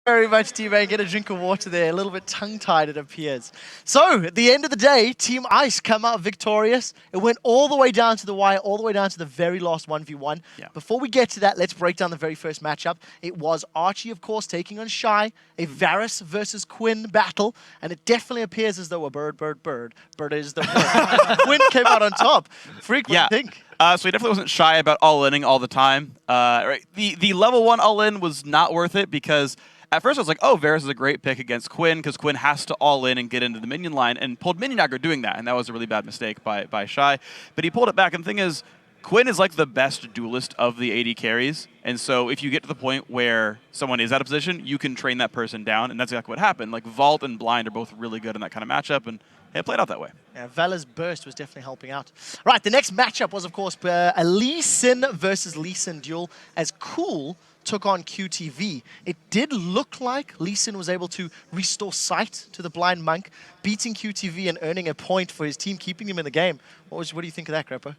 very much, teammate. Get a drink of water there. A little bit tongue-tied, it appears. So, at the end of the day, Team Ice come out victorious. It went all the way down to the wire, all the way down to the very last 1v1. Yeah. Before we get to that, let's break down the very first matchup. It was Archie, of course, taking on Shy, a Varus versus Quinn battle, and it definitely appears as though a bird is the word. Quinn came out on top. Freak, what do you think? So he definitely wasn't shy about all-inning all the time. Right. The level 1 all-in was not worth it because at first I was like, oh, Varus is a great pick against Quinn because Quinn has to all-in and get into the minion line and pulled Minion Aggro doing that, and that was a really bad mistake by Shy. But he pulled it back, and the thing is, Quinn is like the best duelist of the AD carries, and so if you get to the point where someone is out of position, you can train that person down, and that's exactly what happened. Like, Vault and Blind are both really good in that kind of matchup, and it played out that way. Yeah, Vala's burst was definitely helping out. Right, the next matchup was, of course, a Lee Sin versus Lee Sin duel as Cool took on QTV. It did look like Lee Sin was able to restore sight to the Blind Monk, beating QTV and earning a point for his team, keeping him in the game. What do you think of that, Greppo?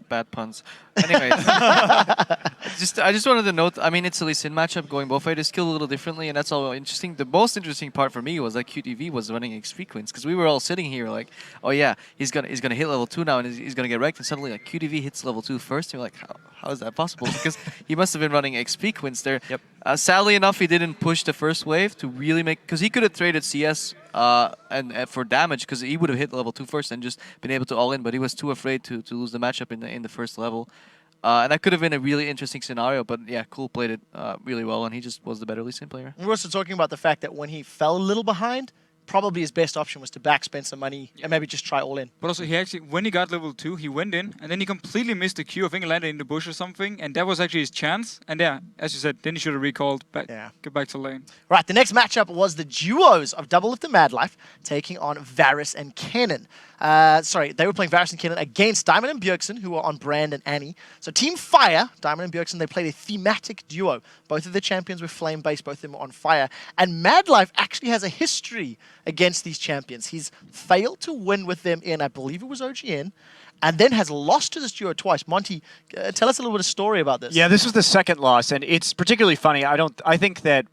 Bad puns. Anyway, I just wanted to note, I mean, it's a Lee Sin matchup going both ways. They skill a little differently, and that's all interesting. The most interesting part for me was that QTV was running X frequency, because we were all sitting here like, oh yeah, he's gonna hit level 2 now, and he's gonna get wrecked, and suddenly like QTV hits level 2 first. And you're like, how is that possible? Because he must have been running X frequency there. Yep. Sadly enough, he didn't push the first wave to really make, because he could have traded CS and for damage, because he would have hit level 2 first and just been able to all in, but he was too afraid to lose the matchup in the first level. And that could have been a really interesting scenario, but yeah, Cool played it really well, and he just was the better Lee Sin player. We're also talking about the fact that when he fell a little behind, probably his best option was to backspend some money and maybe just try all in. But also, he actually, when he got level 2, he went in, and then he completely missed the Q. I think he landed in the bush or something, and that was actually his chance. And yeah, as you said, then he should have recalled, back, get back to lane. Right, the next matchup was the duos of Double Lift and Madlife taking on Varus and Kennen. Sorry, they were playing Varus and Kennen against Diamond and Bjergsen, who were on Brand and Annie. So Team Fire, Diamond and Bjergsen, they played a thematic duo. Both of their champions were flame-based, both of them were on fire. And Madlife actually has a history against these champions. He's failed to win with them in, I believe it was OGN, and then has lost to this duo twice. Monty, tell us a little bit of story about this. Yeah, this was the second loss, and it's particularly funny. I think that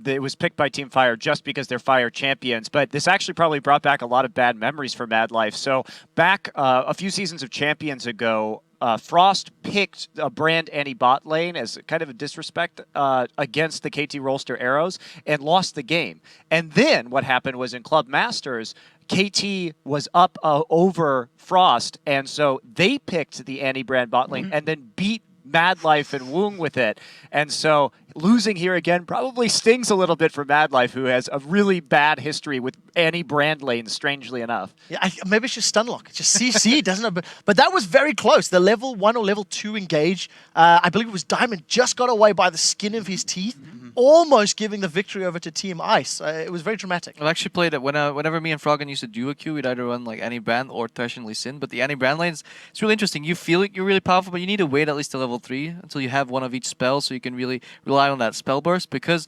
it was picked by Team Fire just because they're Fire champions, but this actually probably brought back a lot of bad memories for Madlife. So back a few seasons of Champions ago, Frost picked a Brand Annie bot lane as kind of a disrespect against the KT Rolster Arrows and lost the game. And then what happened was in Club Masters, KT was up over Frost, and so they picked the Annie Brand bot lane and then beat Madlife and Woong with it. And so losing here again probably stings a little bit for Madlife, who has a really bad history with Annie Brand lanes, strangely enough. Yeah, maybe it's just Stunlock. It's just CC, doesn't it? But that was very close. The level 1 or level 2 engage, I believe it was Diamond, just got away by the skin of his teeth, almost giving the victory over to Team Ice. It was very dramatic. I've actually played it whenever me and Froggen used to do a queue, we'd either run like Annie Brand or Thresh and Lee Sin. But the Annie Brand lanes, it's really interesting. You feel like you're really powerful, but you need to wait at least to level 3 until you have one of each spell so you can really rely on that spell burst, because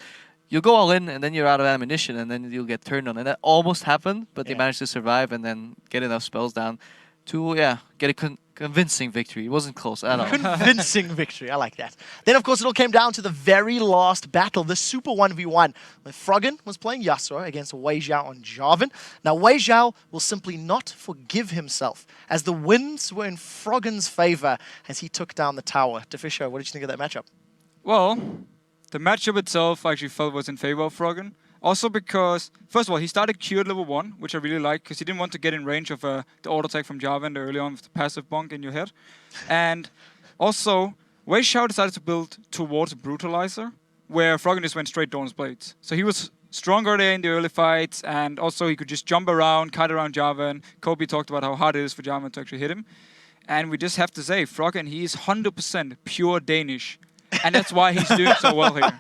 you'll go all in and then you're out of ammunition and then you'll get turned on. And that almost happened, but they managed to survive and then get enough spells down to, get a convincing victory. It wasn't close at all. Convincing victory. I like that. Then, of course, it all came down to the very last battle, the Super 1v1, where Froggen was playing Yasuo against Wei Zhao on Jarvan. Now, Wei Zhao will simply not forgive himself, as the winds were in Froggen's favor as he took down the tower. Defisho, what did you think of that matchup? Well, the matchup itself I actually felt was in favor of Froggen. Also because, first of all, he started Q at level 1, which I really liked, because he didn't want to get in range of the auto attack from Jarvan early on with the passive bonk in your head. And also, Wei Zhao decided to build towards Brutalizer, where Froggen just went straight Dawn's Blades. So he was stronger there in the early fights, and also he could just jump around, kite around Jarvan. Kobe talked about how hard it is for Jarvan to actually hit him. And we just have to say, Froggen, he is 100% pure Danish. And that's why he's doing so well here.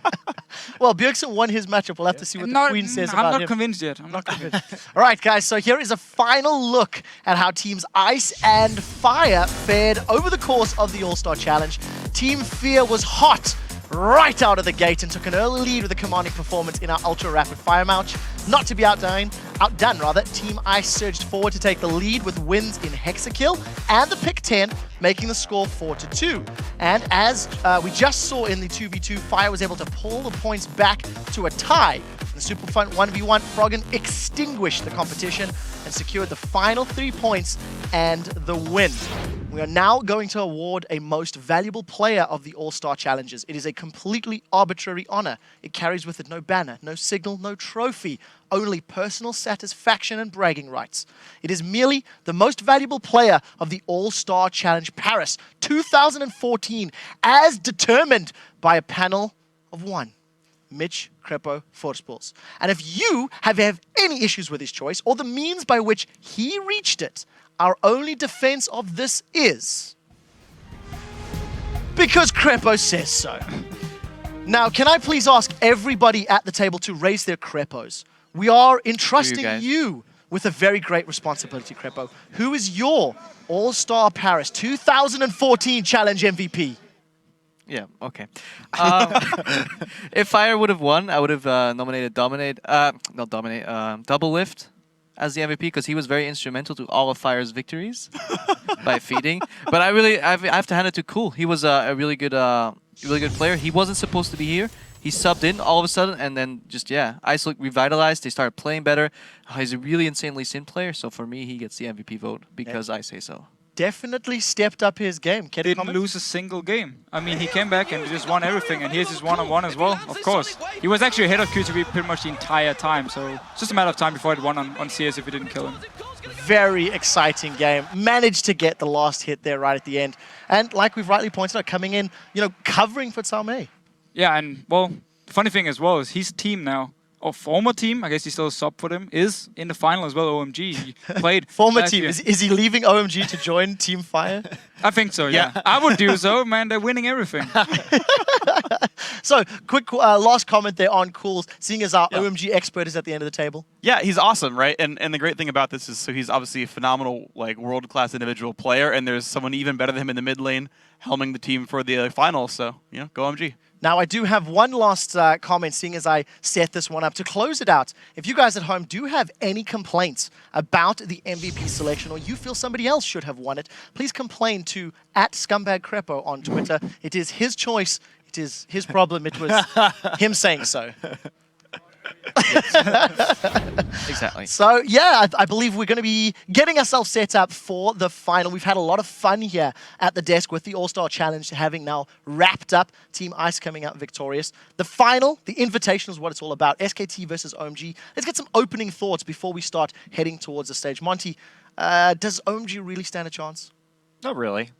Well, Bjergsen won his matchup. We'll have to see what the Queen says about him. I'm not convinced yet. I'm not convinced. All right, guys, so here is a final look at how Teams Ice and Fire fared over the course of the All-Star Challenge. Team Fear was hot right out of the gate and took an early lead with a commanding performance in our ultra-rapid fire match. Not to be outdone, Team Ice surged forward to take the lead with wins in Hexakill and the pick 10, making the score 4-2. And as we just saw in the 2v2, Fire was able to pull the points back to a tie. In the Super Fun 1v1, Froggen extinguished the competition and secured the final 3 points and the win. We are now going to award a most valuable player of the All-Star Challenges. It is a completely arbitrary honor. It carries with it no banner, no signal, no trophy, only personal satisfaction and bragging rights. It is merely the most valuable player of the All-Star Challenge Paris 2014, as determined by a panel of 1. Mitch Crepo Forspools. And if you have any issues with his choice or the means by which he reached it, our only defense of this is because Crepo says so. Now, can I please ask everybody at the table to raise their Crepos? We are entrusting you with a very great responsibility, Crepo. Who is your All-Star Paris 2014 Challenge MVP? Yeah, okay. If Fire would have won, I would have nominated Double Lift as the MVP because he was very instrumental to all of Fire's victories by feeding. But I have to hand it to Cool. He was a really good player. He wasn't supposed to be here. He subbed in all of a sudden, and then Ice looked revitalized. They started playing better. He's a really insanely Sin player, so for me, he gets the MVP vote because I say so. Definitely stepped up his game. Didn't lose a single game. I mean, he came back and just won everything, and here's his one-on-one as well, of course. He was actually ahead of QTV pretty much the entire time, so it's just a matter of time before he'd won on CS if he didn't kill him. Very exciting game. Managed to get the last hit there right at the end. And like we've rightly pointed out, coming in, covering for Salme. Yeah, and, well, the funny thing as well is his team now, or former team, I guess he's still a sub for them, is in the final as well, OMG. He played former team. Is he leaving OMG to join Team Fire? I think so, yeah. I would do so, man. They're winning everything. So, quick last comment there on Cool, seeing as our OMG expert is at the end of the table. Yeah, he's awesome, right? And the great thing about this is, so he's obviously a phenomenal, world-class individual player, and there's someone even better than him in the mid lane helming the team for the finals. So, go OMG. Now, I do have one last comment, seeing as I set this one up. To close it out, if you guys at home do have any complaints about the MVP selection or you feel somebody else should have won it, please complain to @ScumbagCrepo on Twitter. It is his choice. It is his problem. It was him saying so. Exactly. So, yeah, I believe we're going to be getting ourselves set up for the final. We've had a lot of fun here at the desk with the All-Star Challenge having now wrapped up. Team Ice coming out victorious. The final, the invitation is what it's all about. SKT versus OMG. Let's get some opening thoughts before we start heading towards the stage. Monty, does OMG really stand a chance? Not really.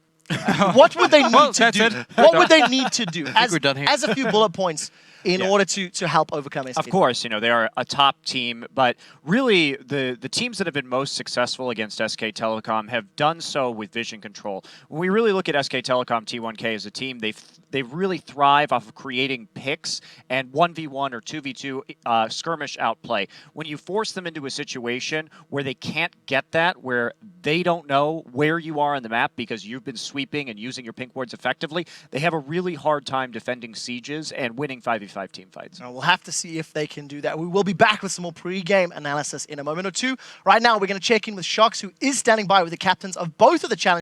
What would they need to do? What would they need to do we're done here. as a few bullet points in order to help overcome SKT? Of course, they are a top team, but really the teams that have been most successful against SK Telecom have done so with vision control. When we really look at SK Telecom T1K as a team, they really thrive off of creating picks and 1v1 or 2v2 skirmish outplay. When you force them into a situation where they can't get that, where they don't know where you are on the map because you've been sweeping and using your pink wards effectively, they have a really hard time defending sieges and winning 5v5 team fights. We'll have to see if they can do that. We will be back with some more pre-game analysis in a moment or two. Right now, we're going to check in with Shox, who is standing by with the captains of both of the challenges.